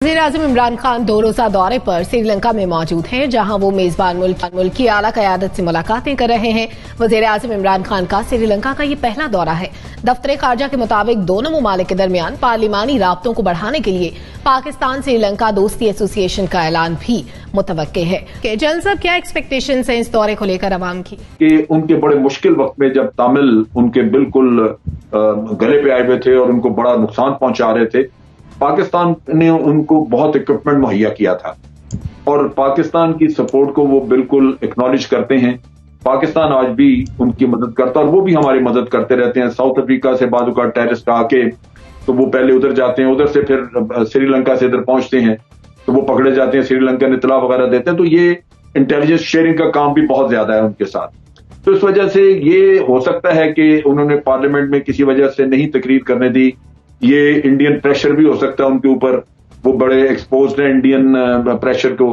वज़ीर-ए-आज़म इमरान खान 2 रोज़ा दौरे पर श्रीलंका में मौजूद हैं, जहां वो मेजबान मुल्क की आला क़यादत से मुलाकातें कर रहे हैं। वज़ीर-ए-आज़म इमरान खान का श्रीलंका का ये पहला दौरा है। दफ्तर खारजा के मुताबिक दोनों ममालिक के दरमियान पार्लिमानी राब्तों को बढ़ाने के लिए पाकिस्तान श्रीलंका दोस्ती एसोसिएशन का ऐलान भी मुतवक्के है। जनरल साहब, क्या एक्सपेक्टेशन है इस दौरे को लेकर अवाम की? कि उनके बड़े मुश्किल वक्त में जब तामिल उनके बिल्कुल गले पे आए हुए थे और उनको बड़ा नुकसान पहुंचा रहे थे, पाकिस्तान ने उनको बहुत इक्विपमेंट मुहैया किया था और पाकिस्तान की सपोर्ट को वो बिल्कुल एक्नॉलेज करते हैं। पाकिस्तान आज भी उनकी मदद करता है और वो भी हमारी मदद करते रहते हैं। साउथ अफ्रीका से बाजू का टेररिस्ट आके तो वो पहले उधर जाते हैं, उधर से फिर श्रीलंका से इधर पहुंचते हैं तो वो पकड़े जाते हैं, श्रीलंकन इतला वगैरह देते हैं। तो ये इंटेलिजेंस शेयरिंग का काम भी बहुत ज्यादा है उनके साथ। तो इस वजह से ये हो सकता है कि उन्होंने पार्लियामेंट में किसी वजह से नहीं तकरीर करने दी। ये इंडियन प्रेशर भी हो सकता है उनके ऊपर, वो बड़े एक्सपोज्ड हैं इंडियन प्रेशर को,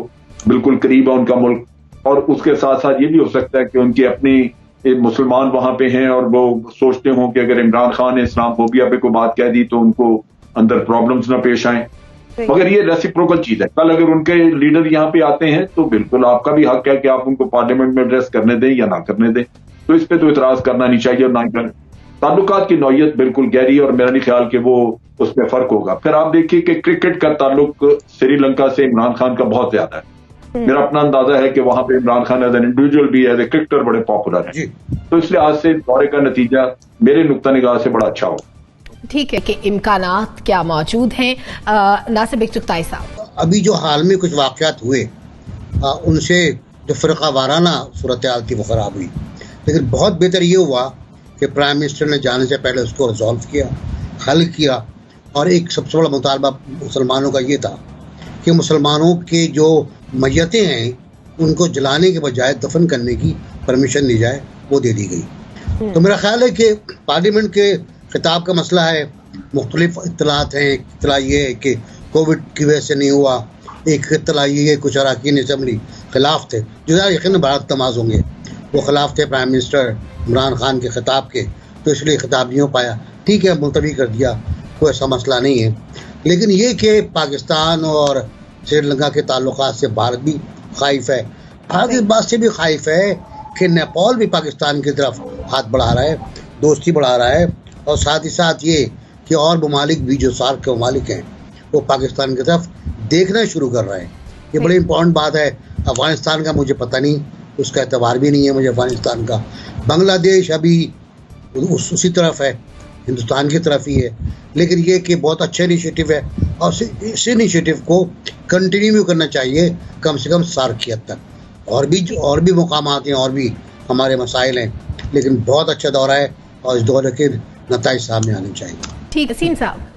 बिल्कुल करीब है उनका मुल्क। और उसके साथ साथ ये भी हो सकता है कि उनकी अपनी मुसलमान वहां पे हैं और वो सोचते हों कि अगर इमरान खान ने इस्लामफोबिया पे कोई बात कह दी तो उनको अंदर प्रॉब्लम्स ना पेश आए। मगर ये रेसिप्रोकल चीज है। कल अगर उनके लीडर यहाँ पे आते हैं तो बिल्कुल आपका भी हक है कि आप उनको पार्लियामेंट में एड्रेस करने दें या ना करने दें। तो इस पे तो इतराज करना नहीं चाहिए और ना ही करें। ताल्लुकात की नौयत बिल्कुल गहरी और मेरा नहीं ख्याल कि वो उसमें फर्क होगा। फिर आप देखिए कि क्रिकेट का ताल्लुक श्रीलंका से इमरान खान का बहुत ज्यादा है। मेरा अपना अंदाजा है कि वहां पे Imran Khan as an individual भी एज ए क्रिकेटर बड़े पॉपुलर है। तो इसलिए आज से दौरे का नतीजा मेरे नुक्ता निगाह से बड़ा अच्छा हो। ठीक है कि इम्कानात क्या मौजूद हैं। नासिर बिगचुगताई साहब, अभी जो हाल में कुछ वाकयात हुए उनसे जो फ़िरका वाराना सूरत हाल थी वो खराब हुई, लेकिन बहुत बेहतर ये हुआ कि प्राइम मिनिस्टर ने जाने से पहले उसको रिजॉल्व किया, हल किया। और एक सबसे बड़ा मुतालबा मुसलमानों का ये था कि मुसलमानों के जो मैयतें हैं उनको जलाने के बजाय दफन करने की परमिशन दी जाए, वो दे दी गई। तो मेरा ख्याल है कि पार्लियामेंट के खिताब का मसला है, मुख्तलिफ इत्तलात हैं। इत्तला ये है कि कोविड की वजह से नहीं हुआ, एक इत्तला ये है कुछ अरकान असम्बली खिलाफ थे, जो यकीन भारत तमाज़ होंगे, वो खिलाफ थे प्राइम मिनिस्टर इमरान खान के खिताब के, तो इसलिए खिताब नहीं हो पाया। ठीक है, मुलतवी कर दिया, कोई ऐसा मसला नहीं है। लेकिन ये कि पाकिस्तान और श्रीलंका के ताल्लुकात से भारत भी खाइफ है। भारत इस बात से भी खाइफ है कि नेपाल भी पाकिस्तान की तरफ हाथ बढ़ा रहा है, दोस्ती बढ़ा रहा है। और साथ ही साथ ये कि और ममालिक भी जो सार्क के ममालिक हैं वो पाकिस्तान की तरफ देखना शुरू कर रहे हैं। ये बड़ी इंपॉर्टेंट बात है। अफ़गानिस्तान का मुझे पता नहीं, उसका एतबार भी नहीं है मुझे अफ़गानिस्तान का। बांग्लादेश अभी उसी तरफ है, हिंदुस्तान की तरफ ही है। लेकिन ये कि बहुत अच्छा इनिशिएटिव है और इस इनिशिएटिव को कंटिन्यू करना चाहिए कम से कम सार्क की हद तक। और भी मुकामात हैं और भी हमारे मसाइल हैं, लेकिन बहुत अच्छा दौरा है और इस दौरे के नताइज सामने आने चाहिए। ठीक है, सीम साहब।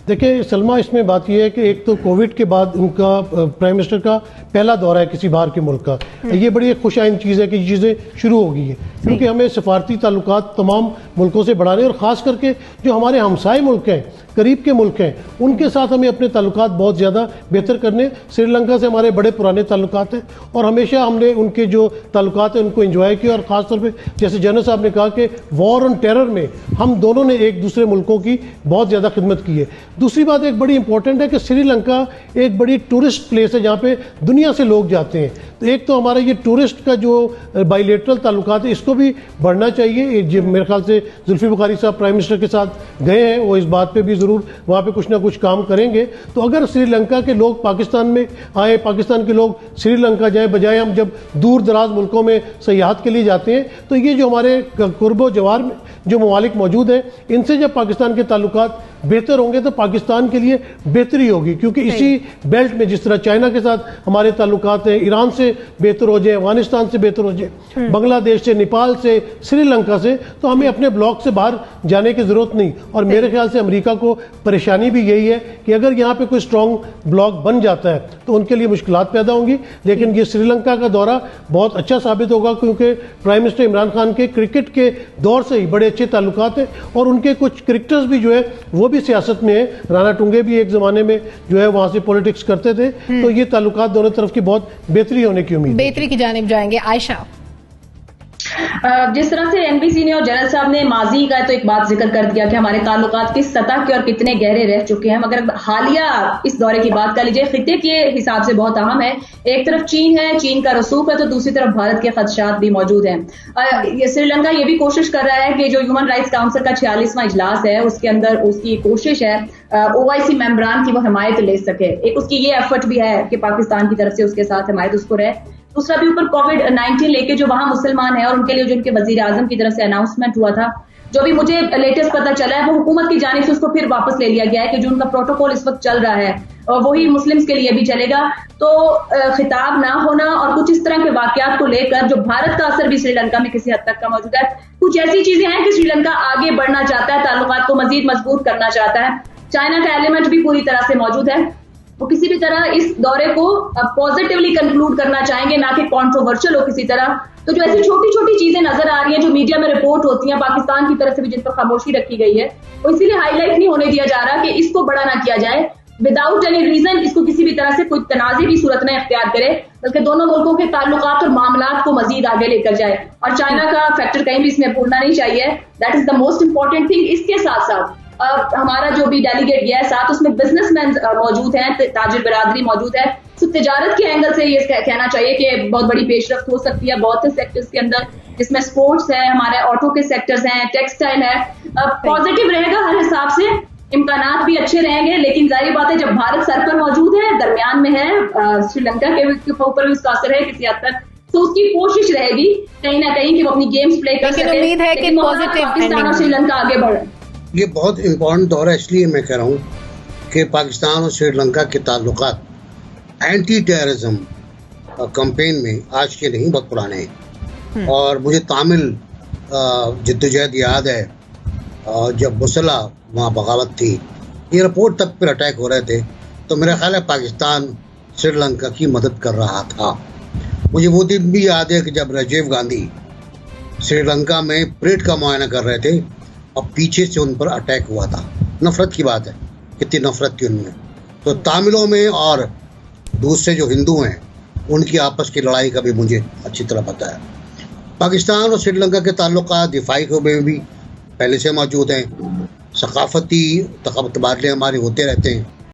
देखिए सलमा, इसमें बात यह है कि एक तो कोविड के बाद उनका प्राइम मिनिस्टर का पहला दौरा है किसी बाहर के मुल्क का। ये बड़ी एक खुशाइन चीज़ है कि चीज़ें शुरू हो गई है, क्योंकि हमें सफारती ताल्लुकात तमाम मुल्कों से बढ़ाने और ख़ास करके जो हमारे हमसाए मुल्क हैं, करीब के मुल्क हैं, उनके साथ हमें अपने ताल्लुकात बहुत ज़्यादा बेहतर करने। श्रीलंका से हमारे बड़े पुराने ताल्लुकात हैं और हमेशा हमने उनके जो ताल्लुकात हैं उनको एंजॉय किया। और ख़ास तौर पे जैसे जनरल साहब ने कहा कि वॉर ऑन टेरर में हम दोनों ने एक दूसरे मुल्कों की बहुत ज़्यादा खिदमत की है। दूसरी बात एक बड़ी इंपॉर्टेंट है कि श्रीलंका एक बड़ी टूरिस्ट प्लेस है जहाँ पे दुनिया से लोग जाते हैं। तो एक तो हमारा ये टूरिस्ट का जो बायलेटरल ताल्लुकात है इसको भी बढ़ना चाहिए। मेरे ख्याल से जुल्फी बुखारी साहब प्राइम मिनिस्टर के साथ गए हैं, वो इस बात पे भी ज़रूर वहाँ पे कुछ ना कुछ काम करेंगे। तो अगर श्रीलंका के लोग पाकिस्तान में आए, पाकिस्तान के लोग श्रीलंका जाए, बजाय हम जब दूर दराज मुल्कों में सयाहत के लिए जाते हैं, तो ये जो हमारे कुर्बो जवार में जो ममालिक मौजूद हैं, इनसे जब पाकिस्तान के ताल्लुकात बेहतर होंगे तो पाकिस्तान के लिए बेहतरी होगी। क्योंकि इसी बेल्ट में जिस तरह चाइना के साथ हमारे ताल्लुकात हैं, ईरान से बेहतर हो जाए, अफगानिस्तान से बेहतर हो जाए, बांग्लादेश से, नेपाल से, श्रीलंका से, तो हमें अपने ब्लॉक से बाहर जाने की ज़रूरत नहीं। और मेरे ख्याल से अमेरिका को परेशानी भी यही है कि अगर यहाँ पे कोई स्ट्रॉन्ग ब्लॉक बन जाता है तो उनके लिए मुश्किलात पैदा होंगी। लेकिन ये श्रीलंका का दौरा बहुत अच्छा साबित होगा, क्योंकि प्राइम मिनिस्टर इमरान खान के क्रिकेट के दौर से ही बड़े अच्छे ताल्लुकात हैं और उनके कुछ क्रिकेटर्स भी जो है वो भी सियासत में है। राणा टुंगे भी एक ज़माने में जो है वहाँ से पॉलिटिक्स करते थे। तो ये ताल्लुकात दोनों तरफ की बहुत बेहतरी होने की उम्मीद, बेहतरी की जानिब जाएंगे। आयशा। जिस तरह से एनबीसी ने और जनरल साहब ने माजी का तो एक बात जिक्र कर दिया कि हमारे ताल्लुकात किस सतह के और कितने गहरे रह चुके हैं, मगर हालिया इस दौरे की बात कर लीजिए, खिते के हिसाब से बहुत अहम है। एक तरफ चीन है, चीन का रसूख है, तो दूसरी तरफ भारत के खदशात भी मौजूद हैं। श्रीलंका ये भी कोशिश कर रहा है कि जो ह्यूमन राइट्स काउंसिल का 46वां इजलास है उसके अंदर उसकी कोशिश है ओआईसी मेंबरान की वो हिमायत ले सके। एक उसकी ये एफर्ट भी है कि पाकिस्तान की तरफ से उसके साथ हिमायत उसको रहे। दूसरा भी ऊपर कोविड-19 लेके जो वहां मुसलमान है और उनके लिए जो उनके वजीर आजम की तरफ से अनाउंसमेंट हुआ था, जो भी मुझे लेटेस्ट पता चला है वो हुकूमत की जानिब से उसको फिर वापस ले लिया गया है कि जो उनका प्रोटोकॉल इस वक्त चल रहा है और वही मुस्लिम्स के लिए भी चलेगा। तो खिताब ना होना और कुछ इस तरह के वाकयात को लेकर जो भारत का असर भी श्रीलंका में किसी हद तक का मौजूद है। कुछ ऐसी चीजें हैं कि श्रीलंका आगे बढ़ना चाहता है, ताल्लुकात को मजीद मजबूत करना चाहता है। चाइना का एलिमेंट भी पूरी तरह से मौजूद है। वो किसी भी तरह इस दौरे को पॉजिटिवली कंक्लूड करना चाहेंगे, ना कि कंट्रोवर्शियल हो किसी तरह। तो जो ऐसी छोटी छोटी चीजें नजर आ रही हैं, जो मीडिया में रिपोर्ट होती हैं पाकिस्तान की तरफ से भी, जिन पर खामोशी रखी गई है, वो इसीलिए हाईलाइट नहीं होने दिया जा रहा कि इसको बड़ा ना किया जाए विदाउट एनी रीजन, इसको किसी भी तरह से कोई तनाज़े की सूरत में इख्तियार करे, बल्कि दोनों मुल्कों के ताल्लुकात और मामलात को मजीद आगे लेकर जाए। और चाइना का फैक्टर कहीं भी इसमें भूलना नहीं चाहिए, that is the most important thing. इसके साथ साथ हमारा जो भी डेलीगेट गया है साथ, उसमें बिजनेसमैन मौजूद हैं, ताजिर बिरादरी मौजूद है। तो तिजारत के एंगल से ये कहना चाहिए कि बहुत बड़ी पेशरफ्त हो सकती है बहुत से सेक्टर्स के अंदर, जिसमें स्पोर्ट्स है, हमारे ऑटो के सेक्टर्स हैं, टेक्सटाइल है। पॉजिटिव रहेगा हर हिसाब से, इम्कानात भी अच्छे रहेंगे। लेकिन जाहिर बात है जब भारत सर पर मौजूद है, दरमियान में है, श्रीलंका के ऊपर भी उसका असर है किसी हद तक, तो उसकी कोशिश रहेगी कहीं ना कहीं कि वो अपनी गेम्स प्ले कर सके। उम्मीद है कि पाकिस्तान और श्रीलंका आगे बढ़े। ये बहुत इम्पोर्टेंट दौर है, इसलिए मैं कह रहा हूँ कि पाकिस्तान और श्रीलंका के ताल्लुकात एंटी टेररिज्म कैंपेन में आज के नहीं, बहुत पुराने हैं। और मुझे तामिल जद्दोजहद याद है, जब मुसला वहाँ बगावत थी, एयरपोर्ट तक पर अटैक हो रहे थे, तो मेरा ख्याल है पाकिस्तान श्रीलंका की मदद कर रहा था। मुझे वो दिन भी याद है कि जब राजीव गांधी श्रीलंका में परेड का मुआयना कर रहे थे और पीछे से उन पर अटैक हुआ था। नफरत की बात है, कितनी नफरत थी उनमें। तो तामिलों में और दूसरे जो हिंदू हैं उनकी आपस की लड़ाई का भी मुझे अच्छी तरह पता है। पाकिस्तान और श्रीलंका के ताल्लुकात दिफाई में भी पहले से मौजूद हैं, सकाफती तबादले हमारे होते रहते हैं।